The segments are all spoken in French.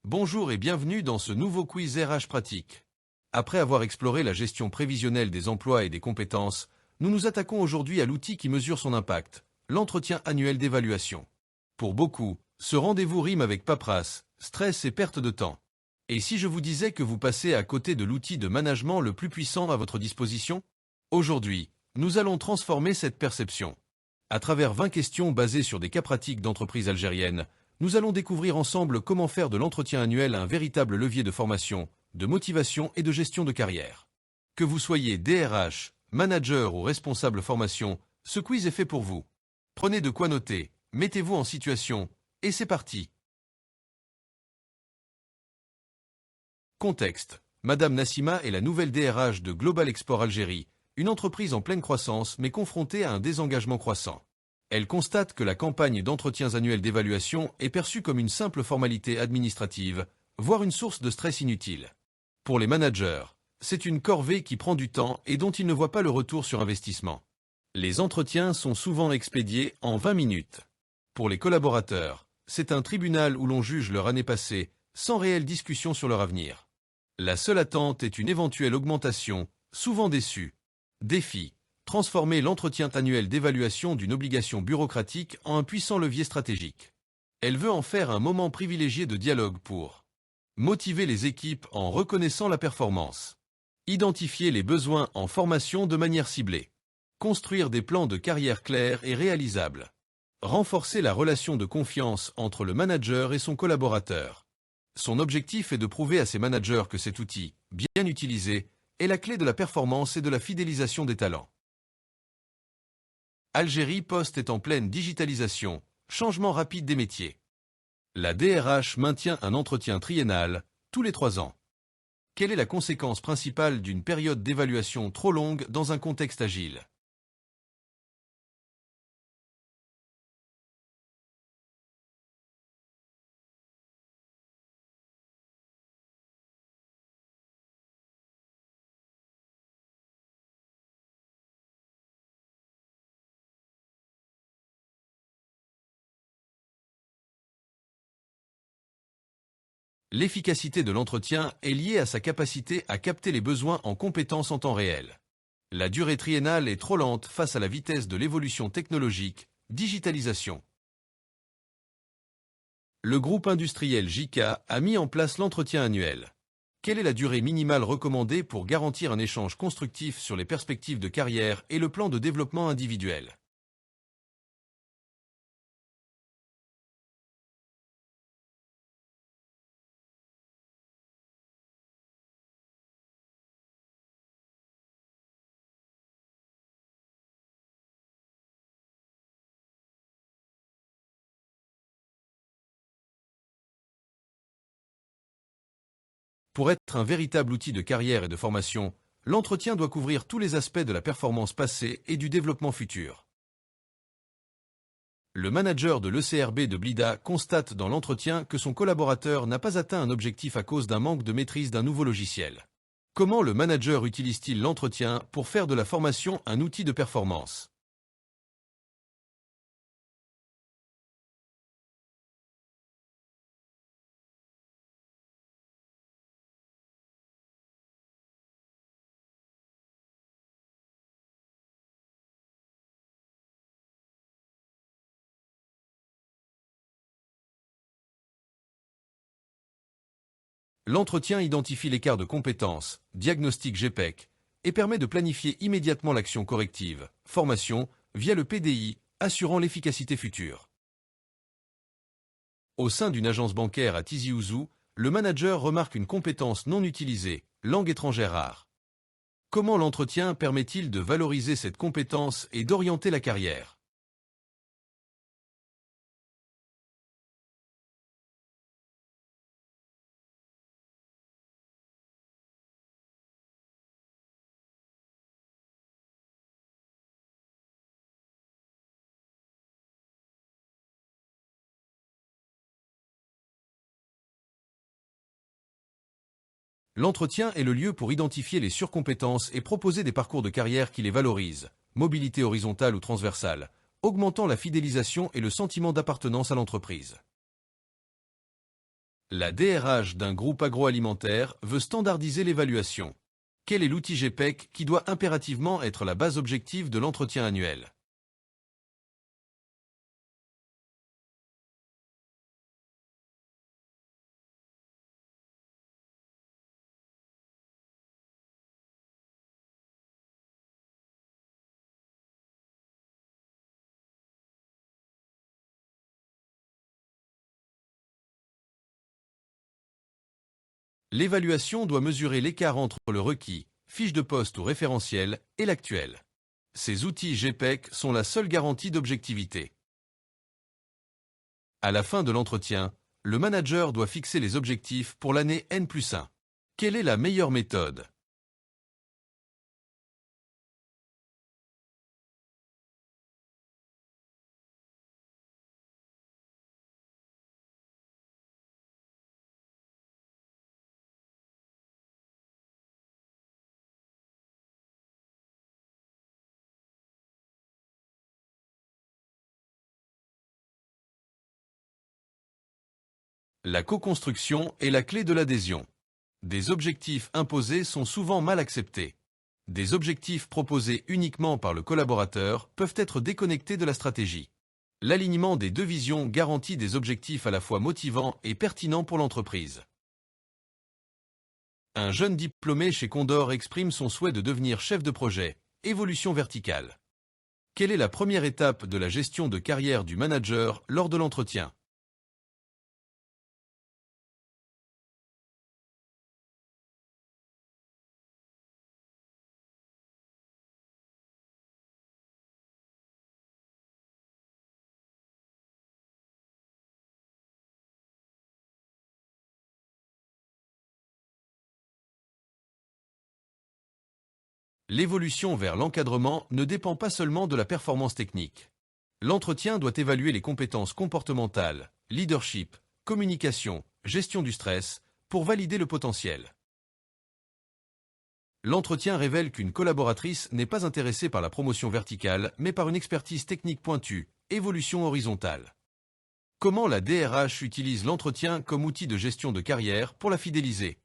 Bonjour et bienvenue dans ce nouveau quiz RH pratique. Après avoir exploré la gestion prévisionnelle des emplois et des compétences, nous nous attaquons aujourd'hui à l'outil qui mesure son impact, l'entretien annuel d'évaluation. Pour beaucoup, ce rendez-vous rime avec paperasse, stress et perte de temps. Et si je vous disais que vous passez à côté de l'outil de management le plus puissant à votre disposition? Aujourd'hui, nous allons transformer cette perception. À travers 20 questions basées sur des cas pratiques d'entreprises algériennes, nous allons découvrir ensemble comment faire de l'entretien annuel un véritable levier de formation, de motivation et de gestion de carrière. Que vous soyez DRH, manager ou responsable formation, ce quiz est fait pour vous. Prenez de quoi noter, mettez-vous en situation, et c'est parti. Contexte. Madame Nassima est la nouvelle DRH de Global Export Algérie, une entreprise en pleine croissance mais confrontée à un désengagement croissant. Elle constate que la campagne d'entretiens annuels d'évaluation est perçue comme une simple formalité administrative, voire une source de stress inutile. Pour les managers, c'est une corvée qui prend du temps et dont ils ne voient pas le retour sur investissement. Les entretiens sont souvent expédiés en 20 minutes. Pour les collaborateurs, c'est un tribunal où l'on juge leur année passée, sans réelle discussion sur leur avenir. La seule attente est une éventuelle augmentation, souvent déçue. Défi. Transformer l'entretien annuel d'évaluation d'une obligation bureaucratique en un puissant levier stratégique. Elle veut en faire un moment privilégié de dialogue pour motiver les équipes en reconnaissant la performance, identifier les besoins en formation de manière ciblée, construire des plans de carrière clairs et réalisables, renforcer la relation de confiance entre le manager et son collaborateur. Son objectif est de prouver à ses managers que cet outil, bien utilisé, est la clé de la performance et de la fidélisation des talents. Algérie Poste est en pleine digitalisation, changement rapide des métiers. La DRH maintient un entretien triennal, tous les 3 ans. Quelle est la conséquence principale d'une période d'évaluation trop longue dans un contexte agile? L'efficacité de l'entretien est liée à sa capacité à capter les besoins en compétences en temps réel. La durée triennale est trop lente face à la vitesse de l'évolution technologique, digitalisation. Le groupe industriel JICA a mis en place l'entretien annuel. Quelle est la durée minimale recommandée pour garantir un échange constructif sur les perspectives de carrière et le plan de développement individuel? Pour être un véritable outil de carrière et de formation, l'entretien doit couvrir tous les aspects de la performance passée et du développement futur. Le manager de l'ECRB de Blida constate dans l'entretien que son collaborateur n'a pas atteint un objectif à cause d'un manque de maîtrise d'un nouveau logiciel. Comment le manager utilise-t-il l'entretien pour faire de la formation un outil de performance? L'entretien identifie l'écart de compétences, diagnostic GPEC, et permet de planifier immédiatement l'action corrective, formation, via le PDI, assurant l'efficacité future. Au sein d'une agence bancaire à Tizi Ouzou, le manager remarque une compétence non utilisée, langue étrangère rare. Comment l'entretien permet-il de valoriser cette compétence et d'orienter la carrière? L'entretien est le lieu pour identifier les surcompétences et proposer des parcours de carrière qui les valorisent, mobilité horizontale ou transversale, augmentant la fidélisation et le sentiment d'appartenance à l'entreprise. La DRH d'un groupe agroalimentaire veut standardiser l'évaluation. Quel est l'outil GPEC qui doit impérativement être la base objective de l'entretien annuel? L'évaluation doit mesurer l'écart entre le requis, fiche de poste ou référentiel, et l'actuel. Ces outils GPEC sont la seule garantie d'objectivité. À la fin de l'entretien, le manager doit fixer les objectifs pour l'année N+1. Quelle est la meilleure méthode? La co-construction est la clé de l'adhésion. Des objectifs imposés sont souvent mal acceptés. Des objectifs proposés uniquement par le collaborateur peuvent être déconnectés de la stratégie. L'alignement des deux visions garantit des objectifs à la fois motivants et pertinents pour l'entreprise. Un jeune diplômé chez Condor exprime son souhait de devenir chef de projet, évolution verticale. Quelle est la première étape de la gestion de carrière du manager lors de l'entretien? L'évolution vers l'encadrement ne dépend pas seulement de la performance technique. L'entretien doit évaluer les compétences comportementales, leadership, communication, gestion du stress, pour valider le potentiel. L'entretien révèle qu'une collaboratrice n'est pas intéressée par la promotion verticale, mais par une expertise technique pointue, évolution horizontale. Comment la DRH utilise l'entretien comme outil de gestion de carrière pour la fidéliser?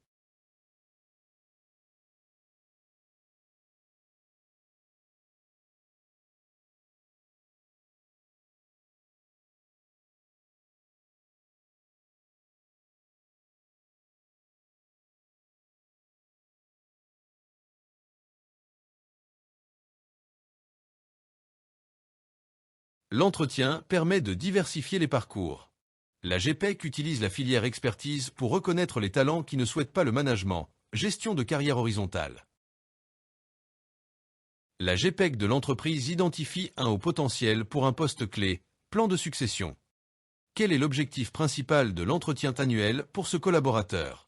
L'entretien permet de diversifier les parcours. La GPEC utilise la filière expertise pour reconnaître les talents qui ne souhaitent pas le management, gestion de carrière horizontale. La GPEC de l'entreprise identifie un haut potentiel pour un poste clé, plan de succession. Quel est l'objectif principal de l'entretien annuel pour ce collaborateur?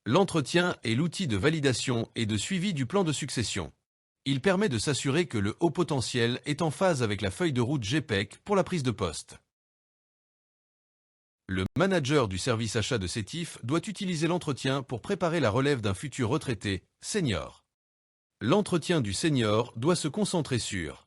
L'entretien est l'outil de validation et de suivi du plan de succession. Il permet de s'assurer que le haut potentiel est en phase avec la feuille de route GPEC pour la prise de poste. Le manager du service achat de Sétif doit utiliser l'entretien pour préparer la relève d'un futur retraité, senior. L'entretien du senior doit se concentrer sur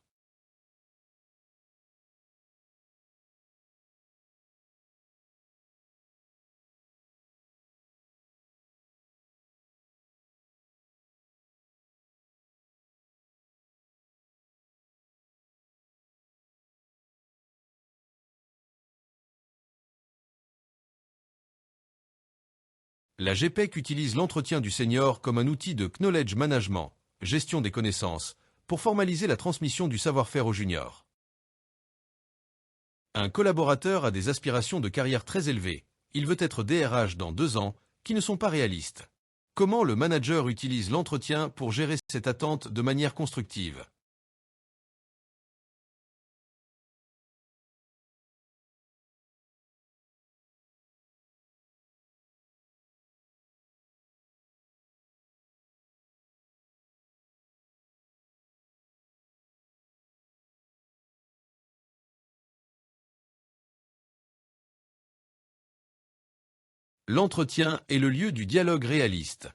la GPEC utilise l'entretien du senior comme un outil de knowledge management, gestion des connaissances, pour formaliser la transmission du savoir-faire aux juniors. Un collaborateur a des aspirations de carrière très élevées. Il veut être DRH dans 2 ans, qui ne sont pas réalistes. Comment le manager utilise l'entretien pour gérer cette attente de manière constructive? L'entretien est le lieu du dialogue réaliste.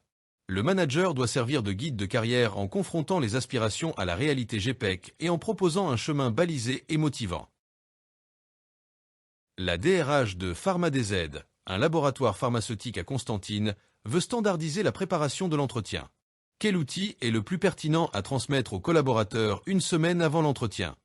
Le manager doit servir de guide de carrière en confrontant les aspirations à la réalité GPEC et en proposant un chemin balisé et motivant. La DRH de PharmaDZ, un laboratoire pharmaceutique à Constantine, veut standardiser la préparation de l'entretien. Quel outil est le plus pertinent à transmettre aux collaborateurs une semaine avant l'entretien?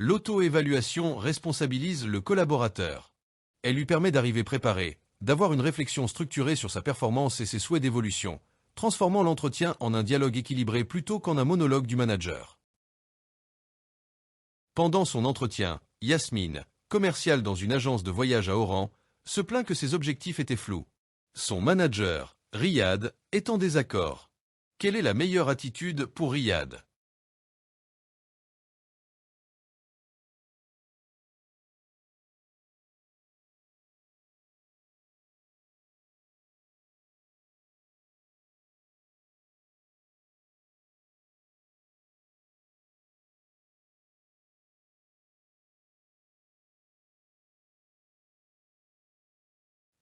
L'auto-évaluation responsabilise le collaborateur. Elle lui permet d'arriver préparé, d'avoir une réflexion structurée sur sa performance et ses souhaits d'évolution, transformant l'entretien en un dialogue équilibré plutôt qu'en un monologue du manager. Pendant son entretien, Yasmine, commerciale dans une agence de voyage à Oran, se plaint que ses objectifs étaient flous. Son manager, Riyad, est en désaccord. Quelle est la meilleure attitude pour Riyad?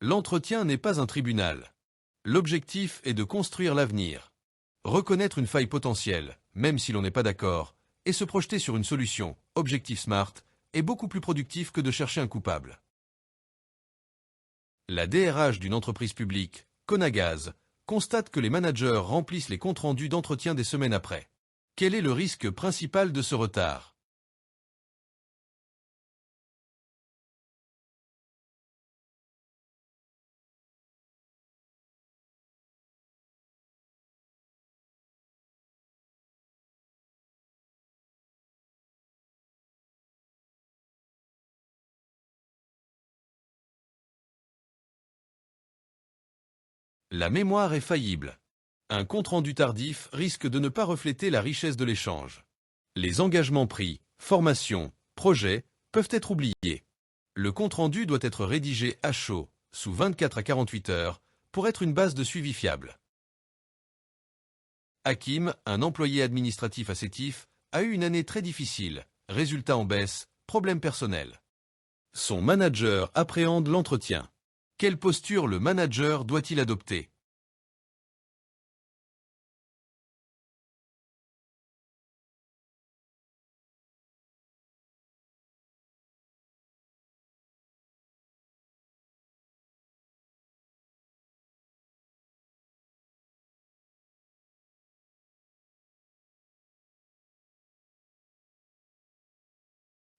L'entretien n'est pas un tribunal. L'objectif est de construire l'avenir. Reconnaître une faille potentielle, même si l'on n'est pas d'accord, et se projeter sur une solution, objectif SMART, est beaucoup plus productif que de chercher un coupable. La DRH d'une entreprise publique, Conagaz, constate que les managers remplissent les comptes rendus d'entretien des semaines après. Quel est le risque principal de ce retard? La mémoire est faillible. Un compte-rendu tardif risque de ne pas refléter la richesse de l'échange. Les engagements pris, formation, projets, peuvent être oubliés. Le compte-rendu doit être rédigé à chaud, sous 24 à 48 heures, pour être une base de suivi fiable. Hakim, un employé administratif à Sétif, a eu une année très difficile, résultats en baisse, problèmes personnels. Son manager appréhende l'entretien. Quelle posture le manager doit-il adopter?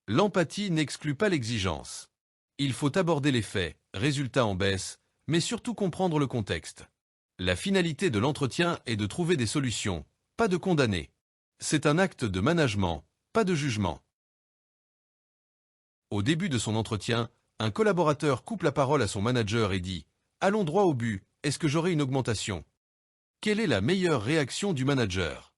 L'empathie n'exclut pas l'exigence. Il faut aborder les faits, résultats en baisse, mais surtout comprendre le contexte. La finalité de l'entretien est de trouver des solutions, pas de condamner. C'est un acte de management, pas de jugement. Au début de son entretien, un collaborateur coupe la parole à son manager et dit « Allons droit au but, est-ce que j'aurai une augmentation ?» Quelle est la meilleure réaction du manager?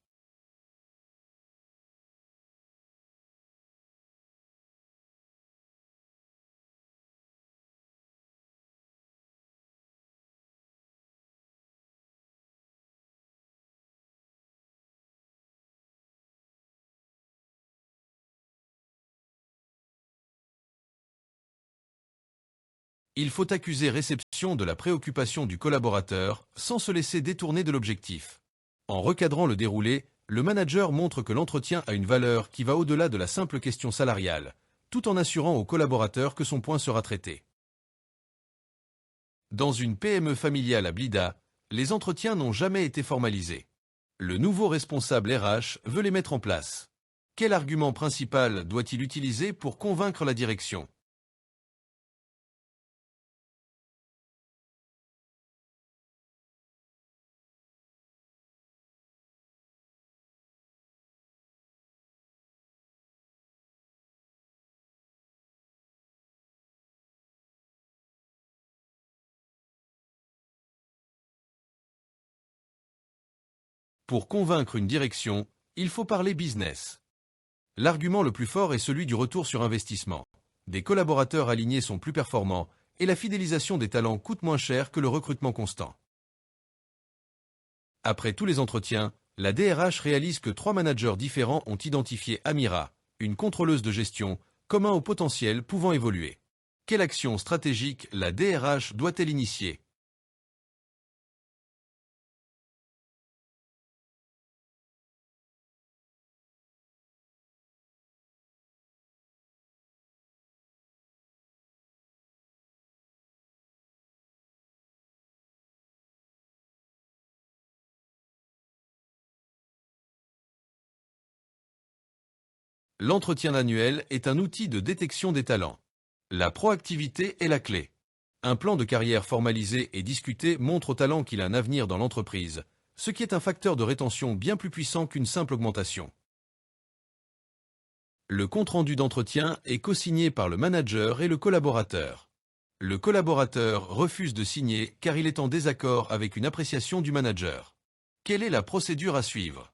Il faut accuser réception de la préoccupation du collaborateur sans se laisser détourner de l'objectif. En recadrant le déroulé, le manager montre que l'entretien a une valeur qui va au-delà de la simple question salariale, tout en assurant au collaborateur que son point sera traité. Dans une PME familiale à Blida, les entretiens n'ont jamais été formalisés. Le nouveau responsable RH veut les mettre en place. Quel argument principal doit-il utiliser pour convaincre la direction? Pour convaincre une direction, il faut parler business. L'argument le plus fort est celui du retour sur investissement. Des collaborateurs alignés sont plus performants et la fidélisation des talents coûte moins cher que le recrutement constant. Après tous les entretiens, la DRH réalise que 3 managers différents ont identifié Amira, une contrôleuse de gestion, comme un au potentiel pouvant évoluer. Quelle action stratégique la DRH doit-elle initier? L'entretien annuel est un outil de détection des talents. La proactivité est la clé. Un plan de carrière formalisé et discuté montre au talent qu'il a un avenir dans l'entreprise, ce qui est un facteur de rétention bien plus puissant qu'une simple augmentation. Le compte-rendu d'entretien est co-signé par le manager et le collaborateur. Le collaborateur refuse de signer car il est en désaccord avec une appréciation du manager. Quelle est la procédure à suivre?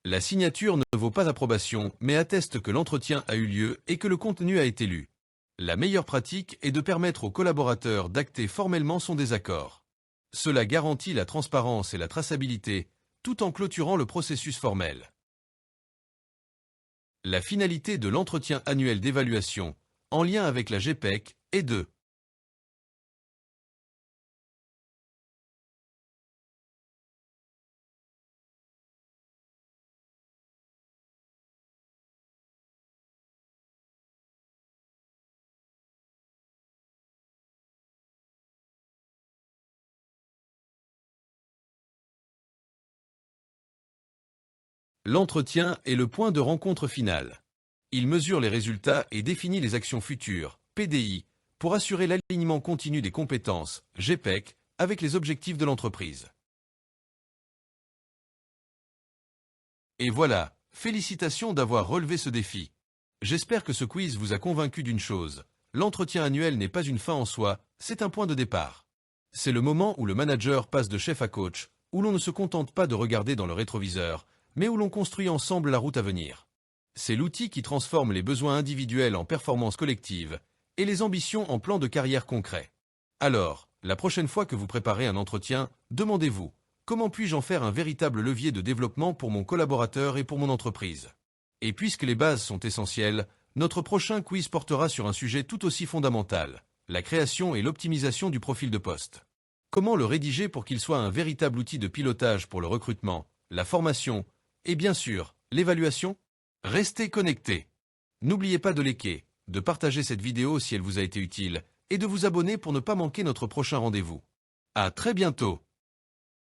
La signature ne vaut pas approbation, mais atteste que l'entretien a eu lieu et que le contenu a été lu. La meilleure pratique est de permettre au collaborateur d'acter formellement son désaccord. Cela garantit la transparence et la traçabilité, tout en clôturant le processus formel. La finalité de l'entretien annuel d'évaluation, en lien avec la GPEC, est de l'entretien est le point de rencontre final. Il mesure les résultats et définit les actions futures, PDI, pour assurer l'alignement continu des compétences, GPEC, avec les objectifs de l'entreprise. Et voilà, félicitations d'avoir relevé ce défi. J'espère que ce quiz vous a convaincu d'une chose. L'entretien annuel n'est pas une fin en soi, c'est un point de départ. C'est le moment où le manager passe de chef à coach, où l'on ne se contente pas de regarder dans le rétroviseur, mais où l'on construit ensemble la route à venir. C'est l'outil qui transforme les besoins individuels en performances collectives et les ambitions en plans de carrière concrets. Alors, la prochaine fois que vous préparez un entretien, demandez-vous: comment puis-je en faire un véritable levier de développement pour mon collaborateur et pour mon entreprise? Et puisque les bases sont essentielles, notre prochain quiz portera sur un sujet tout aussi fondamental: la création et l'optimisation du profil de poste. Comment le rédiger pour qu'il soit un véritable outil de pilotage pour le recrutement, la formation et bien sûr, l'évaluation? Restez connectés. N'oubliez pas de liker, de partager cette vidéo si elle vous a été utile et de vous abonner pour ne pas manquer notre prochain rendez-vous. À très bientôt.